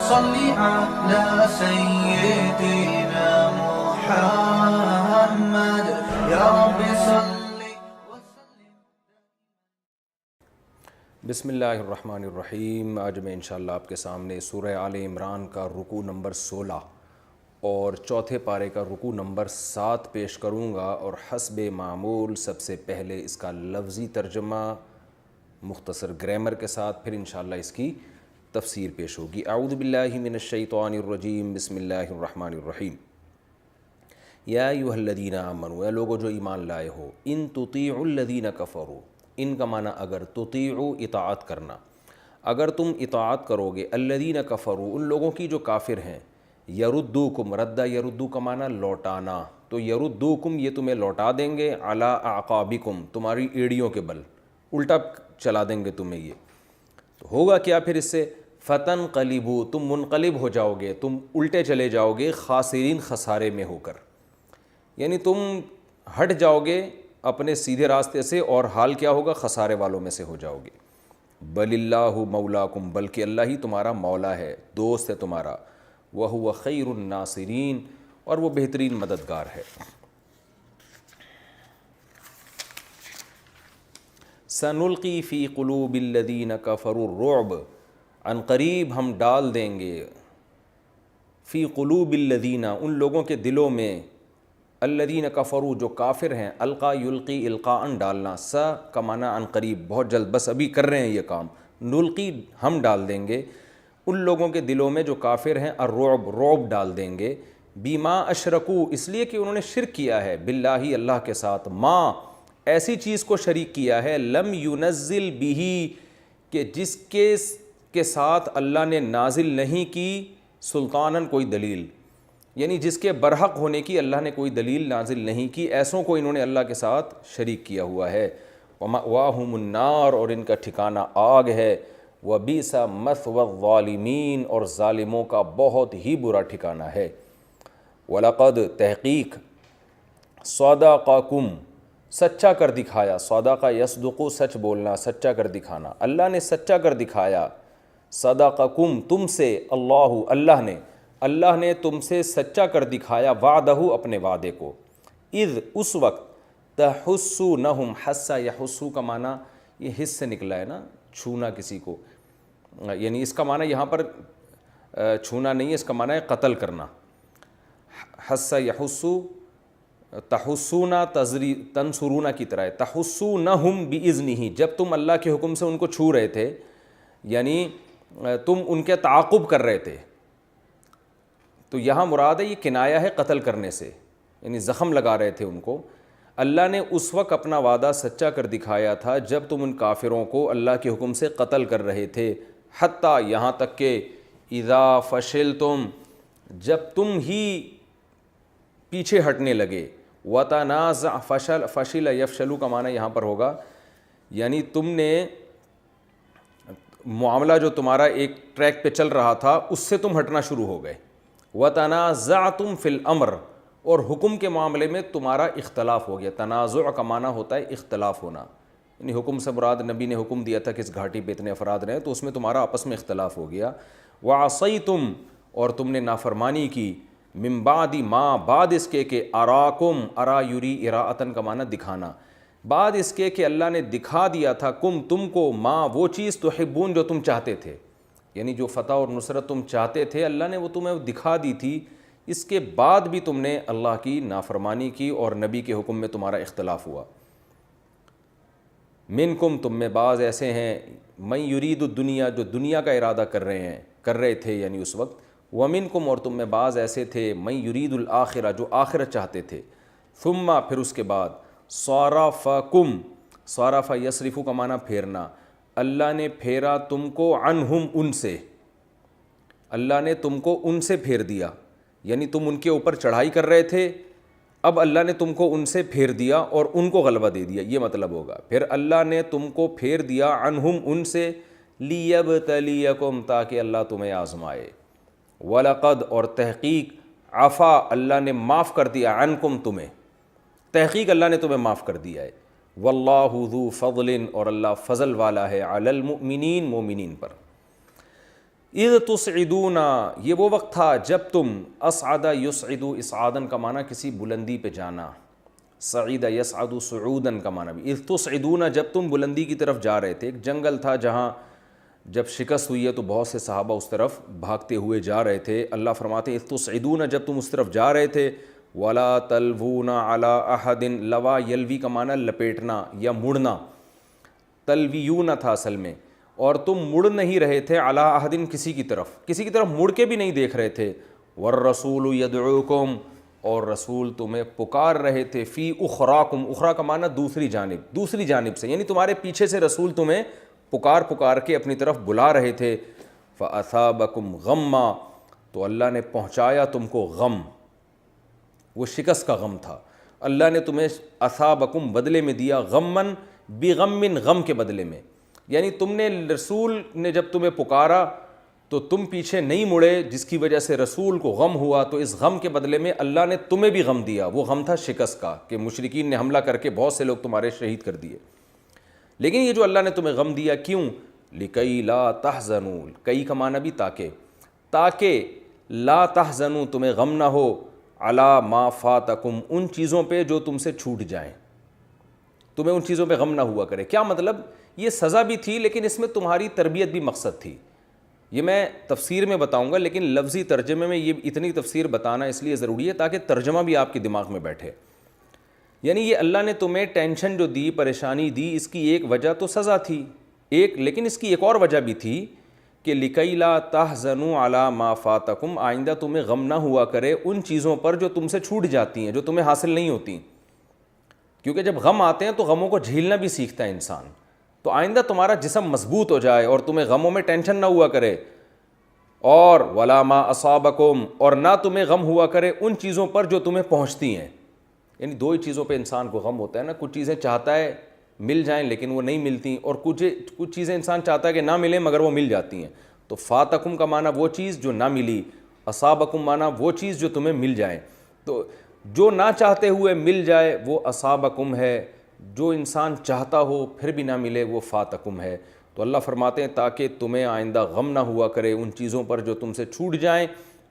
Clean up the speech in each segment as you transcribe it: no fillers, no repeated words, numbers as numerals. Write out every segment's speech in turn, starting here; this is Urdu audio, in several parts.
صل على سيدنا محمد يا رب صل. بسم اللہ الرحمن الرحیم. آج میں انشاءاللہ آپ کے سامنے سورہ آل عمران کا رکوع نمبر 16 اور چوتھے پارے کا رکوع نمبر 7 پیش کروں گا، اور حسب معمول سب سے پہلے اس کا لفظی ترجمہ مختصر گرامر کے ساتھ، پھر انشاءاللہ اس کی تفسیر پیش ہوگی. اعوذ باللہ من الشیطان الرجیم. بسم اللہ الرحمن الرحیم. یا ایھا الذین آمنوا، اے لوگو جو ایمان لائے ہو، ان تطیعوا الذین کفروا، ان کا معنی اگر، تطیعوا اطاعت کرنا، اگر تم اطاعت کرو گے، الذین کفروا ان لوگوں کی جو کافر ہیں، یردوکم، ردہ یردو کا معنی لوٹانا، تو یردوکم یہ تمہیں لوٹا دیں گے، علی اعقابکم تمہاری ایڑیوں کے بل، الٹا چلا دیں گے تمہیں. یہ تو ہوگا کیا پھر اس سے؟ فتنقلبوا تم منقلب ہو جاؤ گے، تم الٹے چلے جاؤ گے، خاسرین خسارے میں ہو کر، یعنی تم ہٹ جاؤ گے اپنے سیدھے راستے سے، اور حال کیا ہوگا؟ خسارے والوں میں سے ہو جاؤ گے. بل اللہ مولاکم، بلکہ اللہ ہی تمہارا مولا ہے، دوست ہے تمہارا. وہو خیر الناصرین، اور وہ بہترین مددگار ہے. سنلقی فی قلوب الذین کفروا الرعب، عن قریب ہم ڈال دیں گے، فی قلوب الذین ان لوگوں کے دلوں میں، الذین کفروا جو کافر ہیں، القا یلقی القاء ڈالنا، سا کا معنی عن قریب بہت جلد، بس ابھی کر رہے ہیں یہ کام، نلقی ہم ڈال دیں گے ان لوگوں کے دلوں میں جو کافر ہیں، الرعب رعب ڈال دیں گے، بما اشرکو اس لیے کہ انہوں نے شرک کیا ہے، باللہ اللہ کے ساتھ، ما ایسی چیز کو شریک کیا ہے، لم ینزل بہ کہ جس کے ساتھ اللہ نے نازل نہیں کی، سلطاناً کوئی دلیل، یعنی جس کے برحق ہونے کی اللہ نے کوئی دلیل نازل نہیں کی، ایسوں کو انہوں نے اللہ کے ساتھ شریک کیا ہوا ہے. وَمَأْوَاهُمُ النَّارُ اور ان کا ٹھکانہ آگ ہے. وَبِئْسَ مَثْوَى الظَّالِمِينَ اور ظالموں کا بہت ہی برا ٹھکانہ ہے. وَلَقَدْ تحقیق، صَدَقَكُمْ سچا کر دکھایا، صدقہ یصدق سچ بولنا، سچا کر دکھانا، اللہ نے سچا کر دکھایا، صدقکم تم سے، اللہ نے تم سے سچا کر دکھایا، وعدہ اپنے وعدے کو، اذ اس وقت، تحسونہم، حس یحسو کا معنی یہ حس سے نکلا ہے نا، چھونا کسی کو، یعنی اس کا معنی یہاں پر چھونا نہیں ہے، اس کا معنی ہے قتل کرنا. حس یحسو تحسونا تنصرونا کی طرح ہے، تحسونہم باذنہ جب تم اللہ کے حکم سے ان کو چھو رہے تھے، یعنی تم ان کے تعاقب کر رہے تھے، تو یہاں مراد ہے یہ کنایہ ہے قتل کرنے سے، یعنی زخم لگا رہے تھے ان کو. اللہ نے اس وقت اپنا وعدہ سچا کر دکھایا تھا جب تم ان کافروں کو اللہ کے حکم سے قتل کر رہے تھے، حتیٰ یہاں تک کہ اذا فشلتم جب تم ہی پیچھے ہٹنے لگے، وتنازع فشل یفشلو کا معنی یہاں پر ہوگا، یعنی تم نے معاملہ جو تمہارا ایک ٹریک پہ چل رہا تھا اس سے تم ہٹنا شروع ہو گئے. وتنازعتم فی الامر اور حکم کے معاملے میں تمہارا اختلاف ہو گیا. تنازع کا معنی ہوتا ہے اختلاف ہونا، یعنی حکم سے مراد نبی نے حکم دیا تھا کہ اس گھاٹی پہ اتنے افراد رہیں، تو اس میں تمہارا آپس میں اختلاف ہو گیا. وعصیتم اور تم نے نافرمانی کی، من بعد ما بعد اس کے کہ اراکم، ارا یری اراءتن کا معنی دکھانا، بعد اس کے کہ اللہ نے دکھا دیا تھا کم تم کو، ما وہ چیز تحبون جو تم چاہتے تھے، یعنی جو فتح اور نصرت تم چاہتے تھے اللہ نے وہ تمہیں دکھا دی تھی، اس کے بعد بھی تم نے اللہ کی نافرمانی کی اور نبی کے حکم میں تمہارا اختلاف ہوا. منکم تم میں بعض ایسے ہیں، من یرید الدنیا جو دنیا کا ارادہ کر رہے تھے یعنی اس وقت، ومنکم اور تم میں بعض ایسے تھے، من یرید الآخرہ جو آخرت چاہتے تھے، ثم پھر اس کے بعد، صارفکم، صارف یصرف کا معنی پھیرنا، اللہ نے پھیرا تم کو، عنہم ان سے، اللہ نے تم کو ان سے پھیر دیا، یعنی تم ان کے اوپر چڑھائی کر رہے تھے، اب اللہ نے تم کو ان سے پھیر دیا اور ان کو غلبہ دے دیا، یہ مطلب ہوگا. پھر اللہ نے تم کو پھیر دیا، عنہم ان سے، لیبتلیکم تاکہ اللہ تمہیں آزمائے. وَلَقَدْ اور تحقیق، عفا اللہ نے معاف کر دیا، عنکم تمہیں، تحقیق اللہ نے تمہیں معاف کر دیا ہے. واللہ ذو فضل اور اللہ فضل والا ہے، علی المؤمنین مومنین پر. اذ تصعدون، یہ وہ وقت تھا جب تم، اصعد یصعد، اصعادن کا معنی کسی بلندی پہ جانا، صعید یصعد صعودن کا معنی بھی، اذ تصعدون جب تم بلندی کی طرف جا رہے تھے. ایک جنگل تھا جہاں جب شکست ہوئی ہے تو بہت سے صحابہ اس طرف بھاگتے ہوئے جا رہے تھے. اللہ فرماتے ہیں اذ تصعدون جب تم اس طرف جا رہے تھے، ولا تلوون علی احد، لوا یلوی کا معنی لپیٹنا یا مڑنا، تلویون تھا اصل میں، اور تم مڑ نہیں رہے تھے علی احد کسی کی طرف مڑ کے بھی نہیں دیکھ رہے تھے. والرسول یدعوکم، اور رسول تمہیں پکار رہے تھے، فی اخراکم، اخرا کا معنی دوسری جانب سے، یعنی تمہارے پیچھے سے رسول تمہیں پکار کے اپنی طرف بلا رہے تھے. فاصابکم غما، تو اللہ نے پہنچایا تم کو غم، وہ شکست کا غم تھا. اللہ نے تمہیں اصابکم بدلے میں دیا، غمن بغم، غم کے بدلے میں، یعنی تم نے، رسول نے جب تمہیں پکارا تو تم پیچھے نہیں مڑے، جس کی وجہ سے رسول کو غم ہوا، تو اس غم کے بدلے میں اللہ نے تمہیں بھی غم دیا. وہ غم تھا شکست کا، کہ مشرکین نے حملہ کر کے بہت سے لوگ تمہارے شہید کر دیے. لیکن یہ جو اللہ نے تمہیں غم دیا کیوں؟ لِكَيْ لَا تَحْزَنُوا، کئی کا معنی بھی تاکہ لا تحزنوا، تمہیں غم نہ ہو، علی ما فاتکم، ان چیزوں پہ جو تم سے چھوٹ جائیں، تمہیں ان چیزوں پہ غم نہ ہوا کرے. کیا مطلب؟ یہ سزا بھی تھی لیکن اس میں تمہاری تربیت بھی مقصد تھی. یہ میں تفسیر میں بتاؤں گا، لیکن لفظی ترجمے میں یہ اتنی تفسیر بتانا اس لیے ضروری ہے تاکہ ترجمہ بھی آپ کے دماغ میں بیٹھے. یعنی یہ اللہ نے تمہیں ٹینشن جو دی، پریشانی دی، اس کی ایک وجہ تو سزا تھی لیکن اس کی ایک اور وجہ بھی تھی کہ لِكَيْ لَا تَحْزَنُوا عَلَى مَا فَاتَكُمْ، آئندہ تمہیں غم نہ ہوا کرے ان چیزوں پر جو تم سے چھوٹ جاتی ہیں، جو تمہیں حاصل نہیں ہوتی. کیونکہ جب غم آتے ہیں تو غموں کو جھیلنا بھی سیکھتا ہے انسان. تو آئندہ تمہارا جسم مضبوط ہو جائے اور تمہیں غموں میں ٹینشن نہ ہوا کرے. اور وَلَا مَا أَصَابَكُمْ، اور نہ تمہیں غم ہوا کرے ان چیزوں پر جو تمہیں پہنچتی ہیں. یعنی دو ہی چیزوں پہ انسان کو غم ہوتا ہے نا، کچھ چیزیں چاہتا ہے مل جائیں لیکن وہ نہیں ملتی، اور کچھ چیزیں انسان چاہتا ہے کہ نہ ملیں مگر وہ مل جاتی ہیں. تو فاتکم کا معنی وہ چیز جو نہ ملی، اصابکم معنی وہ چیز جو تمہیں مل جائیں. تو جو نہ چاہتے ہوئے مل جائے وہ اصابکم ہے، جو انسان چاہتا ہو پھر بھی نہ ملے وہ فاتکم ہے. تو اللہ فرماتے ہیں تاکہ تمہیں آئندہ غم نہ ہوا کرے ان چیزوں پر جو تم سے چھوٹ جائیں،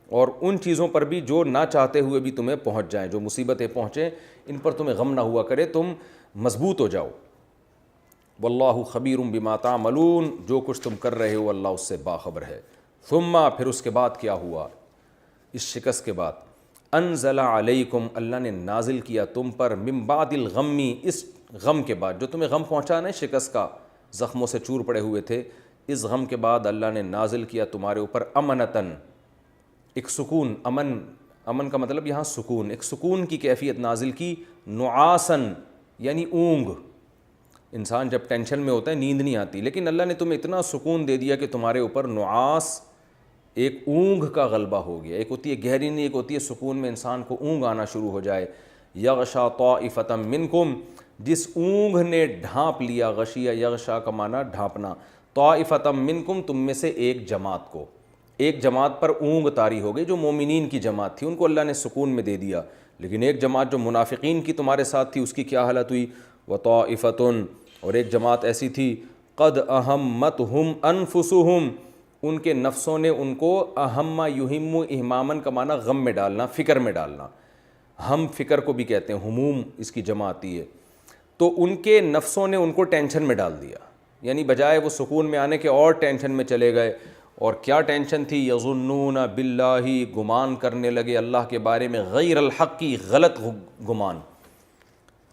اور ان چیزوں پر بھی جو نہ چاہتے ہوئے بھی تمہیں پہنچ جائیں، جو مصیبتیں پہنچیں ان پر تمہیں غم نہ ہوا کرے، تم مضبوط ہو جاؤ. واللہ خبیر بما تعملون، جو کچھ تم کر رہے ہو اللہ اس سے باخبر ہے. ثم، پھر اس کے بعد کیا ہوا؟ اس شکست کے بعد، انزل علیکم، اللہ نے نازل کیا تم پر، من بعد الغم، اس غم کے بعد جو تمہیں غم پہنچا نا، شکست کا، زخموں سے چور پڑے ہوئے تھے، اس غم کے بعد اللہ نے نازل کیا تمہارے اوپر امنتن، ایک سکون. امن کا مطلب یہاں سکون، ایک سکون کی کیفیت نازل کی. نعاسن یعنی اونگ، انسان جب ٹینشن میں ہوتا ہے نیند نہیں آتی، لیکن اللہ نے تمہیں اتنا سکون دے دیا کہ تمہارے اوپر نعاس، ایک اونگ کا غلبہ ہو گیا. ایک ہوتی ہے گہری نیند، ایک ہوتی ہے سکون میں انسان کو اونگ آنا شروع ہو جائے. یغشا طائفۃ منکم، جس اونگ نے ڈھانپ لیا، غشیہ یغشا کا معنی ڈھانپنا، طائفۃ منکم، تم میں سے ایک جماعت کو، ایک جماعت پر اونگ طاری ہو گئی جو مومنین کی جماعت تھی، ان کو اللہ نے سکون میں دے دیا. لیکن ایک جماعت جو منافقین کی تمہارے ساتھ تھی اس کی کیا حالت ہوئی؟ وطائفتن، اور ایک جماعت ایسی تھی، قد اہمتہم انفسہم، ان کے نفسوں نے ان کو، اہم یہم اہمامن کا معنی غم میں ڈالنا، فکر میں ڈالنا، ہم فکر کو بھی کہتے ہیں، ہموم اس کی جمع آتی ہے. تو ان کے نفسوں نے ان کو ٹینشن میں ڈال دیا، یعنی بجائے وہ سکون میں آنے کے اور ٹینشن میں چلے گئے. اور کیا ٹینشن تھی؟ یظنون باللہ، گمان کرنے لگے اللہ کے بارے میں، غیر الحق کی، غلط گمان،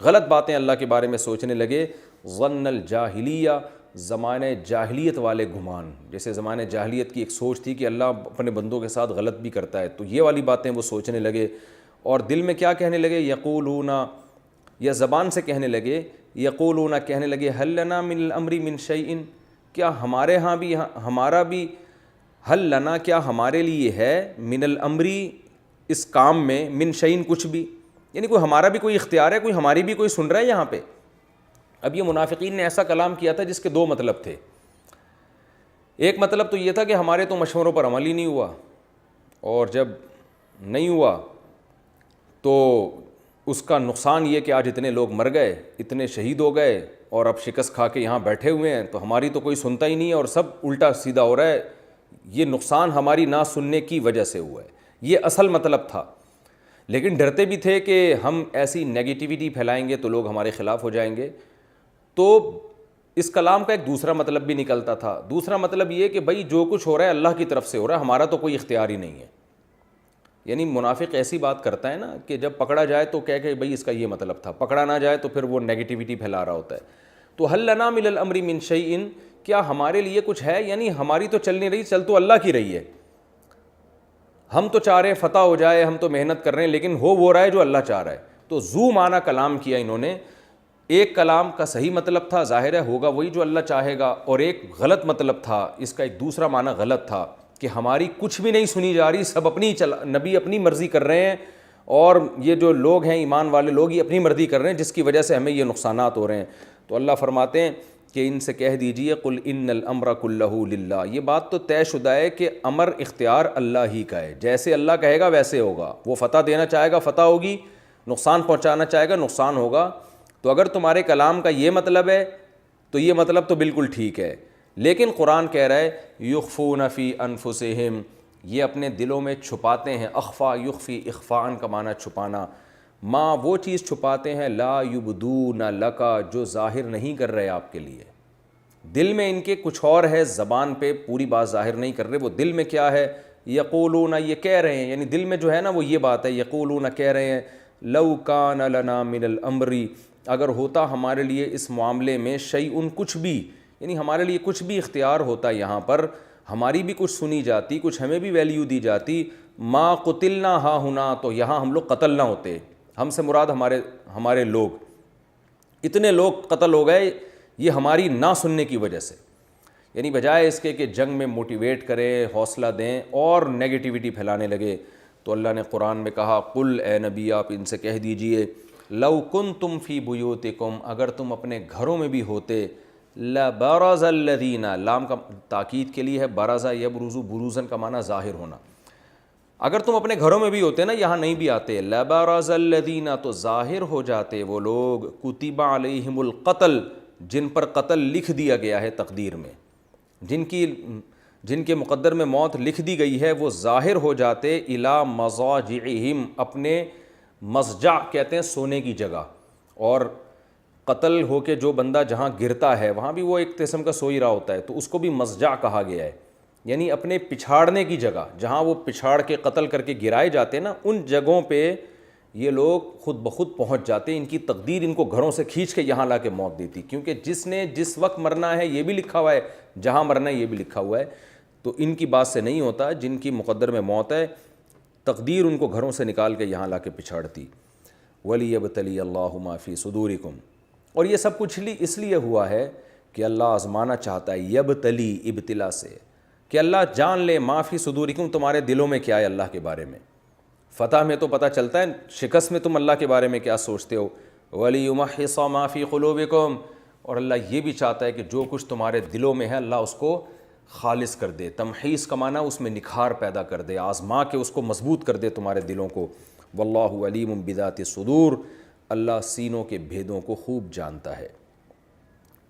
غلط باتیں اللہ کے بارے میں سوچنے لگے. ظن الجاہلیہ، زمانہ جاہلیت والے گمان، جیسے زمانہ جاہلیت کی ایک سوچ تھی کہ اللہ اپنے بندوں کے ساتھ غلط بھی کرتا ہے، تو یہ والی باتیں وہ سوچنے لگے. اور دل میں کیا کہنے لگے؟ یقولون، یا زبان سے کہنے لگے، یقولون کہنے لگے، حل لنا من الامر من شیء، کیا ہمارے ہاں بھی، ہمارا بھی، حل لنا کیا ہمارے لیے ہے، من الامری اس کام میں، من شیء کچھ بھی، یعنی کوئی ہمارا بھی کوئی اختیار ہے، کوئی ہماری بھی کوئی سن رہا ہے یہاں پہ. اب یہ منافقین نے ایسا کلام کیا تھا جس کے دو مطلب تھے. ایک مطلب تو یہ تھا کہ ہمارے تو مشوروں پر عمل ہی نہیں ہوا، اور جب نہیں ہوا تو اس کا نقصان یہ کہ آج اتنے لوگ مر گئے، اتنے شہید ہو گئے، اور اب شکست کھا کے یہاں بیٹھے ہوئے ہیں، تو ہماری تو کوئی سنتا ہی نہیں ہے، اور سب الٹا سیدھا ہو رہا ہے، یہ نقصان ہماری نہ سننے کی وجہ سے ہوا ہے، یہ اصل مطلب تھا۔ لیکن ڈرتے بھی تھے کہ ہم ایسی نیگیٹیوٹی پھیلائیں گے تو لوگ ہمارے خلاف ہو جائیں گے، تو اس کلام کا ایک دوسرا مطلب بھی نکلتا تھا۔ دوسرا مطلب یہ کہ بھائی جو کچھ ہو رہا ہے اللہ کی طرف سے ہو رہا ہے، ہمارا تو کوئی اختیار ہی نہیں ہے۔ یعنی منافق ایسی بات کرتا ہے نا کہ جب پکڑا جائے تو کہہ کہ بھائی اس کا یہ مطلب تھا، پکڑا نہ جائے تو پھر وہ نیگیٹیوٹی پھیلا رہا ہوتا ہے۔ تو حل لنا من الامر من شیء، کیا ہمارے لیے کچھ ہے؟ یعنی ہماری تو چل نہیں رہی، چل تو اللہ کی رہی ہے۔ ہم تو چاہ رہے ہیں فتح ہو جائے، ہم تو محنت کر رہے ہیں، لیکن ہو رہا ہے جو اللہ چاہ رہا ہے۔ تو ذو معنی کلام کیا انہوں نے۔ ایک کلام کا صحیح مطلب تھا، ظاہر ہے ہوگا وہی جو اللہ چاہے گا، اور ایک غلط مطلب تھا، اس کا ایک دوسرا معنی غلط تھا کہ ہماری کچھ بھی نہیں سنی جا رہی، سب اپنی نبی اپنی مرضی کر رہے ہیں، اور یہ جو لوگ ہیں ایمان والے لوگ یہ اپنی مرضی کر رہے ہیں، جس کی وجہ سے ہمیں یہ نقصانات ہو رہے ہیں۔ تو اللہ فرماتے ہیں کہ ان سے کہہ دیجئے قل ان الامر کلہ للہ، یہ بات تو طے شدہ ہے کہ امر اختیار اللہ ہی کا ہے، جیسے اللہ کہے گا ویسے ہوگا۔ وہ فتح دینا چاہے گا فتح ہوگی، نقصان پہنچانا چاہے گا نقصان ہوگا۔ تو اگر تمہارے کلام کا یہ مطلب ہے تو یہ مطلب تو بالکل ٹھیک ہے، لیکن قرآن کہہ رہا ہے یخفون فی انفسہم، یہ اپنے دلوں میں چھپاتے ہیں۔ اخفا یخفی، اخفاء کا معنی چھپانا، ما وہ چیز چھپاتے ہیں، لا یبدون لکا جو ظاہر نہیں کر رہے آپ کے لیے۔ دل میں ان کے کچھ اور ہے، زبان پہ پوری بات ظاہر نہیں کر رہے، وہ دل میں کیا ہے؟ یقولون، یہ کہہ رہے ہیں، یعنی دل میں جو ہے نا وہ یہ بات ہے، یقولون کہہ رہے ہیں، لو کان لنا من الامر، اگر ہوتا ہمارے لیے اس معاملے میں شیء کچھ بھی، یعنی ہمارے لیے کچھ بھی اختیار ہوتا، یہاں پر ہماری بھی کچھ سنی جاتی، کچھ ہمیں بھی ویلیو دی جاتی، ما قتلنا ہا ہنا، تو یہاں ہم لوگ قتل نہ ہوتے۔ ہم سے مراد ہمارے لوگ، اتنے لوگ قتل ہو گئے یہ ہماری نہ سننے کی وجہ سے۔ یعنی بجائے اس کے کہ جنگ میں موٹیویٹ کریں، حوصلہ دیں، اور نیگیٹیوٹی پھیلانے لگے، تو اللہ نے قرآن میں کہا قل، اے نبی آپ ان سے کہہ دیجئے، لو کنتم فی بیوتکم، اگر تم اپنے گھروں میں بھی ہوتے، لبرز الذین، لام کا تاکید کے لیے ہے، برز یبرز، بروزن کا معنی ظاہر ہونا، اگر تم اپنے گھروں میں بھی ہوتے نا، یہاں نہیں بھی آتے، لبرز الذین، تو ظاہر ہو جاتے وہ لوگ، کتب علیہم القتل، جن پر قتل لکھ دیا گیا ہے تقدیر میں، جن کے مقدر میں موت لکھ دی گئی ہے، وہ ظاہر ہو جاتے، الی مضاجعہم، اپنے مضجع کہتے ہیں سونے کی جگہ، اور قتل ہو کے جو بندہ جہاں گرتا ہے وہاں بھی وہ ایک قسم کا سو ہی رہا ہوتا ہے، تو اس کو بھی مضجع کہا گیا ہے، یعنی اپنے پچھاڑنے کی جگہ، جہاں وہ پچھاڑ کے قتل کر کے گرائے جاتے ہیں نا، ان جگہوں پہ یہ لوگ خود بخود پہنچ جاتے، ان کی تقدیر ان کو گھروں سے کھینچ کے یہاں لا کے موت دیتی، کیونکہ جس نے جس وقت مرنا ہے یہ بھی لکھا ہوا ہے، جہاں مرنا ہے یہ بھی لکھا ہوا ہے، تو ان کی بات سے نہیں ہوتا، جن کی مقدر میں موت ہے تقدیر ان کو گھروں سے نکال کے یہاں لا کے پچھاڑتی۔ وَلِيَبْتَلِيَ اللَّهُ مَا فِي صُدُورِكُمْ، اور یہ سب کچھ اس لیے ہوا ہے کہ اللہ آزمانا چاہتا ہے، یبتلی ابتلا سے، کہ اللہ جان لے ما فی صدورکم، تمہارے دلوں میں کیا ہے اللہ کے بارے میں۔ فتح میں تو پتہ چلتا ہے، شکست میں تم اللہ کے بارے میں کیا سوچتے ہو۔ وَلِيُمَحِّصَ مَا فِي قُلُوبِكُمْ، اور اللہ یہ بھی چاہتا ہے کہ جو کچھ تمہارے دلوں میں ہے اللہ اس کو خالص کر دے، تمحیص کا معنی اس میں نکھار پیدا کر دے، آزما کے اس کو مضبوط کر دے تمہارے دلوں کو۔ واللہ علیم بذات الصدور، اللہ سینوں کے بھیدوں کو خوب جانتا ہے۔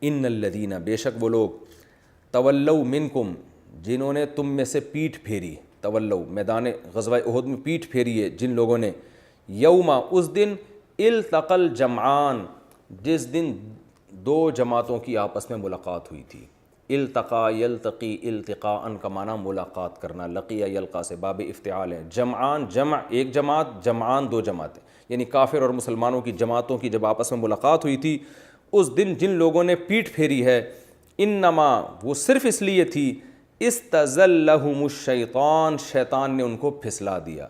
ان الذین، بے شک وہ لوگ، تولوا منکم، جنہوں نے تم میں سے پیٹھ پھیری، تولوا میدان غزوہ احد میں پیٹھ پھیری ہے جن لوگوں نے، یوم، اس دن، التقى الجمعان، جس دن دو جماعتوں کی آپس میں ملاقات ہوئی تھی۔ التقا یلتقی التقاء کا معنی ملاقات کرنا، لقیہ یلقا سے باب افتعال ہے۔ جمعان، جمع ایک جماعت، جمعان دو جماعتیں، یعنی کافر اور مسلمانوں کی جماعتوں کی جب آپس میں ملاقات ہوئی تھی، اس دن جن لوگوں نے پیٹھ پھیری ہے، انما، وہ صرف اس لیے تھی، استزلہم الشیطان، شیطان نے ان کو پھسلا دیا۔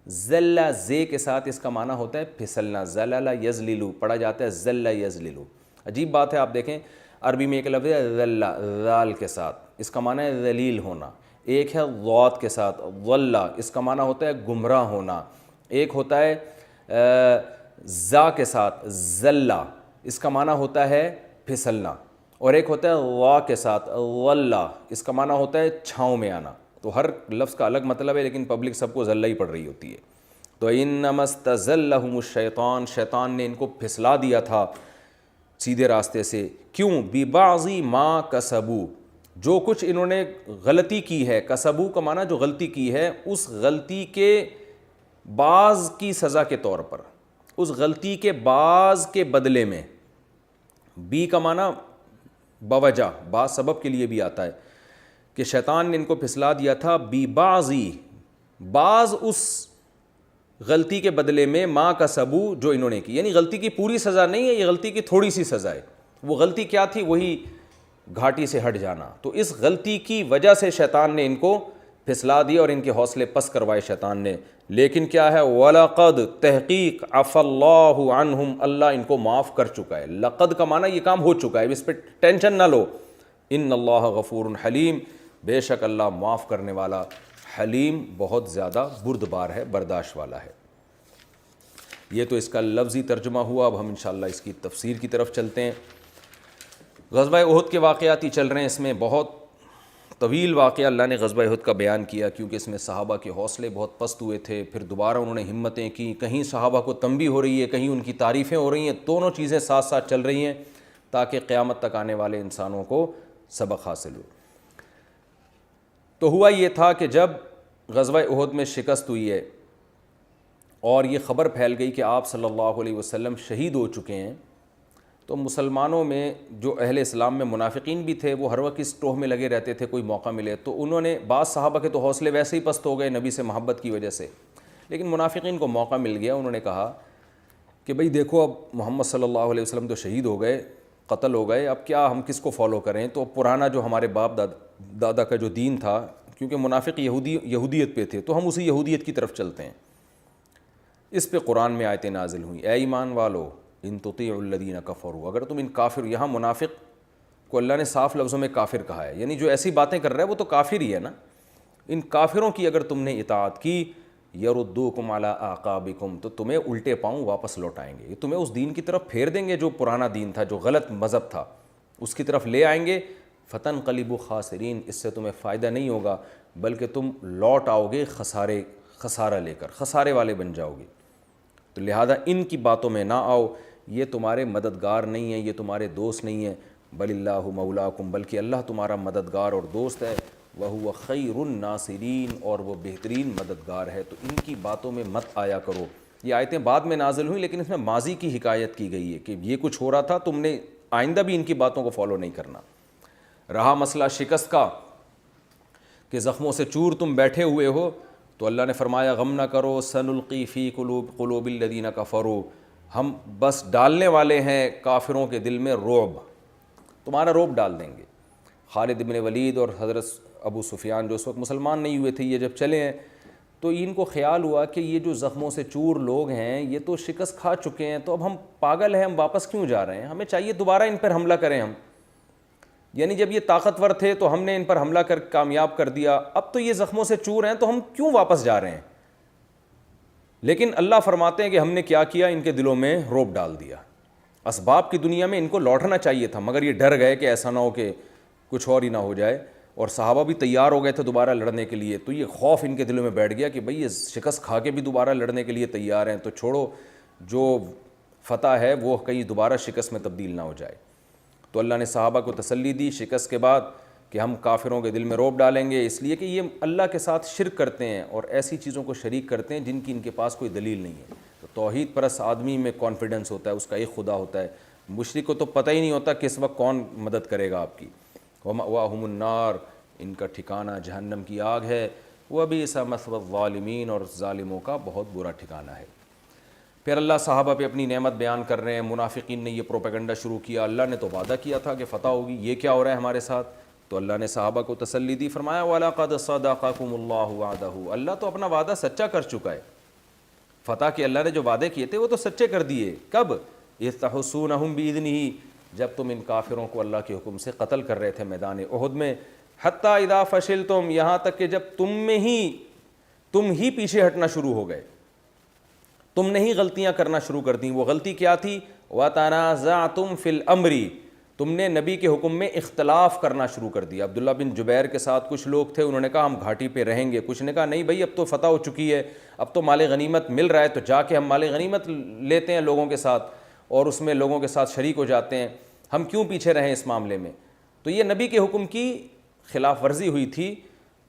زلہ، زے کے ساتھ اس کا معنی ہوتا ہے پھسلنا، زلل یزللو پڑھا جاتا ہے، زل یزللو۔ عجیب بات ہے، آپ دیکھیں عربی میں ایک لفظ ہے ذلہ، ذال کے ساتھ، اس کا معنی ہے ذلیل ہونا، ایک ہے ضاد کے ساتھ ضلہ، اس کا معنی ہوتا ہے گمراہ ہونا، ایک ہوتا ہے زا کے ساتھ ذلہ، اس کا معنی ہوتا ہے پھسلنا، اور ایک ہوتا ہے وا کے ساتھ ضلہ، اس کا معنی ہوتا ہے چھاؤں میں آنا۔ تو ہر لفظ کا الگ مطلب ہے، لیکن پبلک سب کو ذلہ ہی پڑھ رہی ہوتی ہے۔ تو انما استزلہم الشیطان، شیطان نے ان کو پھسلا دیا تھا سیدھے راستے سے، کیوں؟ ببعض ما کسبوا، جو کچھ انہوں نے غلطی کی ہے، کسبو کا معنی جو غلطی کی ہے، اس غلطی کے بعض کی سزا کے طور پر، اس غلطی کے بعض کے بدلے میں، بی کا معنی بوجہ، بعض سبب کے لیے بھی آتا ہے کہ شیطان نے ان کو پھسلا دیا تھا، بی بعضی، بعض اس غلطی کے بدلے میں، ما کسبو جو انہوں نے کی، یعنی غلطی کی پوری سزا نہیں ہے، یہ غلطی کی تھوڑی سی سزا ہے۔ وہ غلطی کیا تھی؟ وہی گھاٹی سے ہٹ جانا۔ تو اس غلطی کی وجہ سے شیطان نے ان کو پھسلا دیا اور ان کے حوصلے پست کروائے شیطان نے۔ لیکن کیا ہے؟ وَلَقَدْ تحقیق عَفَى اللَّهُ عَنْهُمْ، اللہ ان کو معاف کر چکا ہے۔ لقد کا معنی یہ کام ہو چکا ہے، اس پہ ٹینشن نہ لو۔ ان اللہ غفور حلیم، بے شک اللہ معاف کرنے والا، حلیم بہت زیادہ بردبار ہے، برداشت والا ہے۔ یہ تو اس کا لفظی ترجمہ ہوا، اب ہم انشاءاللہ اس کی تفسیر کی طرف چلتے ہیں۔ غزوہ احد کے واقعات ہی چل رہے ہیں، اس میں بہت طویل واقعہ اللہ نے غزوہ احد کا بیان کیا، کیونکہ اس میں صحابہ کے حوصلے بہت پست ہوئے تھے، پھر دوبارہ انہوں نے ہمتیں کی، کہیں صحابہ کو تنبیہ ہو رہی ہے، کہیں ان کی تعریفیں ہو رہی ہیں، دونوں چیزیں ساتھ ساتھ چل رہی ہیں تاکہ قیامت تک آنے والے انسانوں کو سبق حاصل ہو۔ تو ہوا یہ تھا کہ جب غزوہ احد میں شکست ہوئی ہے اور یہ خبر پھیل گئی کہ آپ صلی اللہ علیہ وسلم شہید ہو چکے ہیں، تو مسلمانوں میں جو اہل اسلام میں منافقین بھی تھے، وہ ہر وقت اس ٹوہ میں لگے رہتے تھے کوئی موقع ملے تو انہوں نے، بعض صحابہ کے تو حوصلے ویسے ہی پست ہو گئے نبی سے محبت کی وجہ سے، لیکن منافقین کو موقع مل گیا، انہوں نے کہا کہ بھئی دیکھو اب محمد صلی اللہ علیہ وسلم تو شہید ہو گئے، قتل ہو گئے، اب کیا ہم کس کو فالو کریں؟ تو پرانا جو ہمارے باپ دادا کا جو دین تھا، کیونکہ منافق یہودیت پہ تھے، تو ہم اسی یہودیت کی طرف چلتے ہیں۔ اس پہ قرآن میں آیتیں نازل ہوئیں، اے ایمان والو ان تطیعوا الذین کفروا، اگر تم ان کافر، یہاں منافق کو اللہ نے صاف لفظوں میں کافر کہا ہے، یعنی جو ایسی باتیں کر رہا ہے وہ تو کافر ہی ہے نا، ان کافروں کی اگر تم نے اطاعت کی، یردوکم علی اعقابکم، تو تمہیں الٹے پاؤں واپس لوٹائیں گے، یہ تمہیں اس دین کی طرف پھیر دیں گے جو پرانا دین تھا، جو غلط مذہب تھا، اس کی طرف لے آئیں گے، فتنقلبوا خاسرین، اس سے تمہیں فائدہ نہیں ہوگا بلکہ تم لوٹ آؤ گے خسارہ لے کر، خسارے والے بن جاؤ گے۔ تو لہذا ان کی باتوں میں نہ آؤ، یہ تمہارے مددگار نہیں ہیں، یہ تمہارے دوست نہیں ہیں، بل اللہ مولاکم، بلکہ اللہ تمہارا مددگار اور دوست ہے، وہو خیر الناصرین، اور وہ بہترین مددگار ہے۔ تو ان کی باتوں میں مت آیا کرو۔ یہ آیتیں بعد میں نازل ہوئیں، لیکن اس میں ماضی کی حکایت کی گئی ہے کہ یہ کچھ ہو رہا تھا، تم نے آئندہ بھی ان کی باتوں کو فالو نہیں کرنا۔ رہا مسئلہ شکست کا کہ زخموں سے چور تم بیٹھے ہوئے ہو، تو اللہ نے فرمایا غم نہ کرو، سنلقی فی قلوب الذین کفروا، ہم بس ڈالنے والے ہیں کافروں کے دل میں رعب، تمہارا رعب ڈال دیں گے۔ خالد بن ولید اور حضرت ابو سفیان جو اس وقت مسلمان نہیں ہوئے تھے، یہ جب چلے ہیں تو ان کو خیال ہوا کہ یہ جو زخموں سے چور لوگ ہیں یہ تو شکست کھا چکے ہیں، تو اب ہم پاگل ہیں، ہم واپس کیوں جا رہے ہیں؟ ہمیں چاہیے دوبارہ ان پر حملہ کریں ہم، یعنی جب یہ طاقتور تھے تو ہم نے ان پر حملہ کر کامیاب کر دیا، اب تو یہ زخموں سے چور ہیں تو ہم کیوں واپس جا رہے ہیں؟ لیکن اللہ فرماتے ہیں کہ ہم نے کیا کیا، ان کے دلوں میں رعب ڈال دیا۔ اسباب کی دنیا میں ان کو لوٹنا چاہیے تھا، مگر یہ ڈر گئے کہ ایسا نہ ہو کہ کچھ اور ہی نہ ہو جائے، اور صحابہ بھی تیار ہو گئے تھے دوبارہ لڑنے کے لیے، تو یہ خوف ان کے دلوں میں بیٹھ گیا کہ بھئی یہ شکست کھا کے بھی دوبارہ لڑنے کے لیے تیار ہیں، تو چھوڑو، جو فتح ہے وہ کہیں دوبارہ شکست میں تبدیل نہ ہو جائے۔ تو اللہ نے صحابہ کو تسلی دی شکست کے بعد کہ ہم کافروں کے دل میں رعب ڈالیں گے، اس لیے کہ یہ اللہ کے ساتھ شرک کرتے ہیں اور ایسی چیزوں کو شریک کرتے ہیں جن کی ان کے پاس کوئی دلیل نہیں ہے۔ تو توحید پرست آدمی میں کانفیڈنس ہوتا ہے، اس کا ایک خدا ہوتا ہے، مشرک کو تو پتہ ہی نہیں ہوتا کس وقت کون مدد کرے گا آپ کی۔ وَمَأْوَاهُمُ النَّارُ، ان کا ٹھکانہ جہنم کی آگ ہے، وَبِئْسَ مَثْوَى الظَّالِمِينَ، اور ظالموں کا بہت برا ٹھکانہ ہے۔ پھر اللہ صحابہ پہ اپنی نعمت بیان کر رہے ہیں، منافقین نے یہ پروپیگنڈا شروع کیا، اللہ نے تو وعدہ کیا تھا کہ فتح ہوگی، یہ کیا ہو رہا ہے ہمارے ساتھ؟ تو اللہ نے صحابہ کو تسلی دی، فرمایا وَلَقَدْ صَدَقَكُمُ اللَّهُ وَعْدَهُ، اللہ تو اپنا وعدہ سچا کر چکا ہے، فتح کے اللہ نے جو وعدے کیے تھے وہ تو سچے کر دیے۔ کب؟ اِذْ تَحُسُّونَهُم بِإِذْنِهِ، جب تم ان کافروں کو اللہ کے حکم سے قتل کر رہے تھے میدان احد میں، حتیٰ اذا فشلتم، یہاں تک کہ جب تم ہی پیچھے ہٹنا شروع ہو گئے، تم نے ہی غلطیاں کرنا شروع کر دیں۔ وہ غلطی کیا تھی؟ وَتَنَازَعْتُمْ فِي الْأَمْرِ، تم نے نبی کے حکم میں اختلاف کرنا شروع کر دیا۔ عبداللہ بن جبیر کے ساتھ کچھ لوگ تھے، انہوں نے کہا ہم گھاٹی پہ رہیں گے، کچھ نے کہا نہیں بھائی اب تو فتح ہو چکی ہے، اب تو مال غنیمت مل رہا ہے، تو جا کے ہم مال غنیمت لیتے ہیں لوگوں کے ساتھ اور اس میں لوگوں کے ساتھ شریک ہو جاتے ہیں، ہم کیوں پیچھے رہیں اس معاملے میں؟ تو یہ نبی کے حکم کی خلاف ورزی ہوئی تھی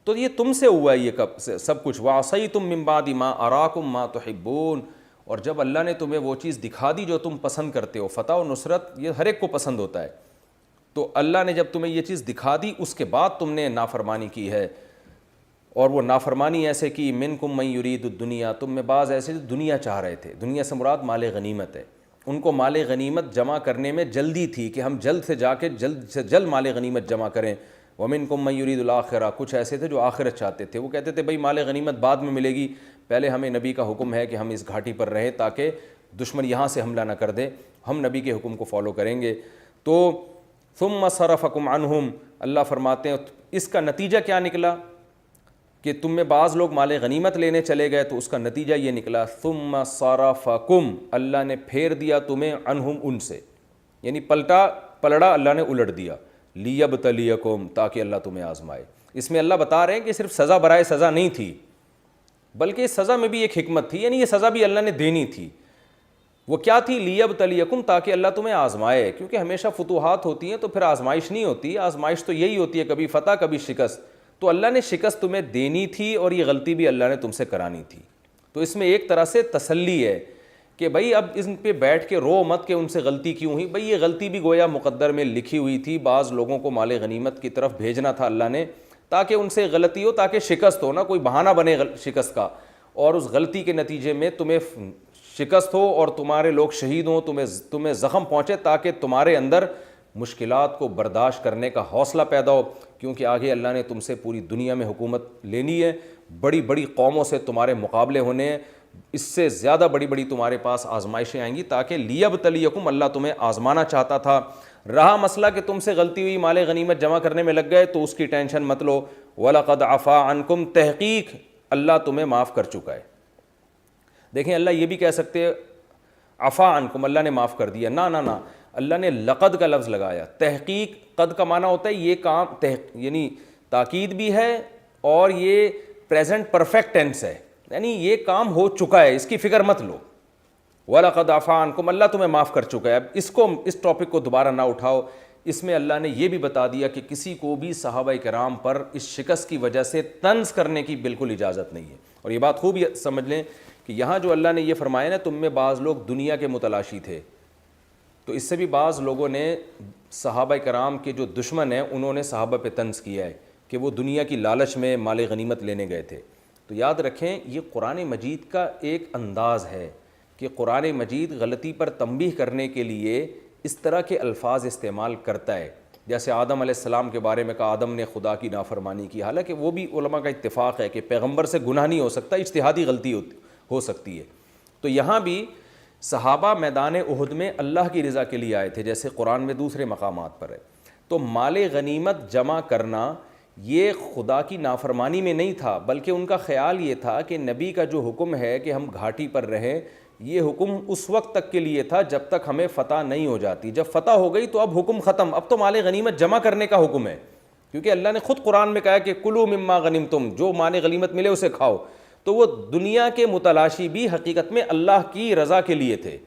تو یہ تم سے ہوا ہے یہ کب سے سب کچھ. وَعَصَيْتُم مِّن بَعْدِ مَا أَرَاكُم مَّا تُحِبُّونَ, اور جب اللہ نے تمہیں وہ چیز دکھا دی جو تم پسند کرتے ہو. فتح و نصرت یہ ہر ایک کو پسند ہوتا ہے, تو اللہ نے جب تمہیں یہ چیز دکھا دی اس کے بعد تم نے نافرمانی کی ہے, اور وہ نافرمانی ایسے کی منکم من یرید الدنیا, تم میں بعض ایسے دنیا چاہ رہے تھے. دنیا سے مراد مال غنیمت ہے, ان کو مال غنیمت جمع کرنے میں جلدی تھی کہ ہم جلد سے جا کے جلد سے جلد مال غنیمت جمع کریں. ومنکم من یرید الآخرہ, کچھ ایسے تھے جو آخرت چاہتے تھے. وہ کہتے تھے بھئی مال غنیمت بعد میں ملے گی, پہلے ہمیں نبی کا حکم ہے کہ ہم اس گھاٹی پر رہیں تاکہ دشمن یہاں سے حملہ نہ کر دے, ہم نبی کے حکم کو فالو کریں گے. تو ثم صرفکم عنہم, اللہ فرماتے ہیں اس کا نتیجہ کیا نکلا کہ تم میں بعض لوگ مال غنیمت لینے چلے گئے, تو اس کا نتیجہ یہ نکلا ثم صرفکم, اللہ نے پھیر دیا تمہیں عنہم, ان سے, یعنی پلڑا اللہ نے الٹ دیا. لیبتلیکم, تاکہ اللہ تمہیں آزمائے. اس میں اللہ بتا رہے ہیں کہ صرف سزا برائے سزا نہیں تھی, بلکہ اس سزا میں بھی ایک حکمت تھی, یعنی یہ سزا بھی اللہ نے دینی تھی. وہ کیا تھی؟ لیبتلیکم, تاکہ اللہ تمہیں آزمائے. کیونکہ ہمیشہ فتوحات ہوتی ہیں تو پھر آزمائش نہیں ہوتی, آزمائش تو یہی ہوتی ہے, کبھی فتح کبھی شکست. تو اللہ نے شکست تمہیں دینی تھی اور یہ غلطی بھی اللہ نے تم سے کرانی تھی. تو اس میں ایک طرح سے تسلی ہے کہ بھائی اب ان پہ بیٹھ کے رو مت کہ ان سے غلطی کیوں ہوئی. بھائی یہ غلطی بھی گویا مقدر میں لکھی ہوئی تھی, بعض لوگوں کو مال غنیمت کی طرف بھیجنا تھا اللہ نے تاکہ ان سے غلطی ہو, تاکہ شکست ہو, نہ کوئی بہانہ بنے شکست کا, اور اس غلطی کے نتیجے میں تمہیں شکست ہو اور تمہارے لوگ شہید ہوں, تمہیں زخم پہنچے, تاکہ تمہارے اندر مشکلات کو برداشت کرنے کا حوصلہ پیدا ہو. کیونکہ آگے اللہ نے تم سے پوری دنیا میں حکومت لینی ہے, بڑی بڑی قوموں سے تمہارے مقابلے ہونے ہیں, اس سے زیادہ بڑی بڑی تمہارے پاس آزمائشیں آئیں گی, تاکہ لیبتلیکم, اللہ تمہیں آزمانا چاہتا تھا. رہا مسئلہ کہ تم سے غلطی ہوئی, مال غنیمت جمع کرنے میں لگ گئے, تو اس کی ٹینشن مت لو. وَلَقَدْ عَفَا عَنْكُمْ, تحقیق اللہ تمہیں معاف کر چکا ہے. دیکھیں اللہ یہ بھی کہہ سکتے عفا عنکم, اللہ نے معاف کر دیا, نہ اللہ نے لقد کا لفظ لگایا. تحقیق, قد کا معنی ہوتا ہے یہ کام, یعنی تاکید بھی ہے اور یہ پریزنٹ پرفیکٹ ٹینس ہے, یعنی یہ کام ہو چکا ہے, اس کی فکر مت لو. وَلَقَدْ عَفَا عَنْكُمْ, اللہ تمہیں معاف کر چکا ہے. اب اس ٹاپک کو دوبارہ نہ اٹھاؤ. اس میں اللہ نے یہ بھی بتا دیا کہ کسی کو بھی صحابہ کرام پر اس شکست کی وجہ سے طنز کرنے کی بالکل اجازت نہیں ہے. اور یہ بات خوب سمجھ لیں کہ یہاں جو اللہ نے یہ فرمایا نا, تم میں بعض لوگ دنیا کے متلاشی تھے, تو اس سے بھی بعض لوگوں نے صحابہ کرام کے جو دشمن ہیں انہوں نے صحابہ پہ طنز کیا ہے کہ وہ دنیا کی لالچ میں مال غنیمت لینے گئے تھے. تو یاد رکھیں یہ قرآن مجید کا ایک انداز ہے کہ قرآن مجید غلطی پر تنبیہ کرنے کے لیے اس طرح کے الفاظ استعمال کرتا ہے. جیسے آدم علیہ السلام کے بارے میں کہا آدم نے خدا کی نافرمانی کی, حالانکہ وہ بھی علماء کا اتفاق ہے کہ پیغمبر سے گناہ نہیں ہو سکتا, اجتہادی غلطی ہو سکتی ہے. تو یہاں بھی صحابہ میدان احد میں اللہ کی رضا کے لیے آئے تھے, جیسے قرآن میں دوسرے مقامات پر ہے. تو مال غنیمت جمع کرنا یہ خدا کی نافرمانی میں نہیں تھا, بلکہ ان کا خیال یہ تھا کہ نبی کا جو حکم ہے کہ ہم گھاٹی پر رہیں, یہ حکم اس وقت تک کے لیے تھا جب تک ہمیں فتح نہیں ہو جاتی. جب فتح ہو گئی تو اب حکم ختم, اب تو مال غنیمت جمع کرنے کا حکم ہے, کیونکہ اللہ نے خود قرآن میں کہا کہ کلوا مما غنمتم, جو مال غنیمت ملے اسے کھاؤ. تو وہ دنیا کے متلاشی بھی حقیقت میں اللہ کی رضا کے لیے تھے,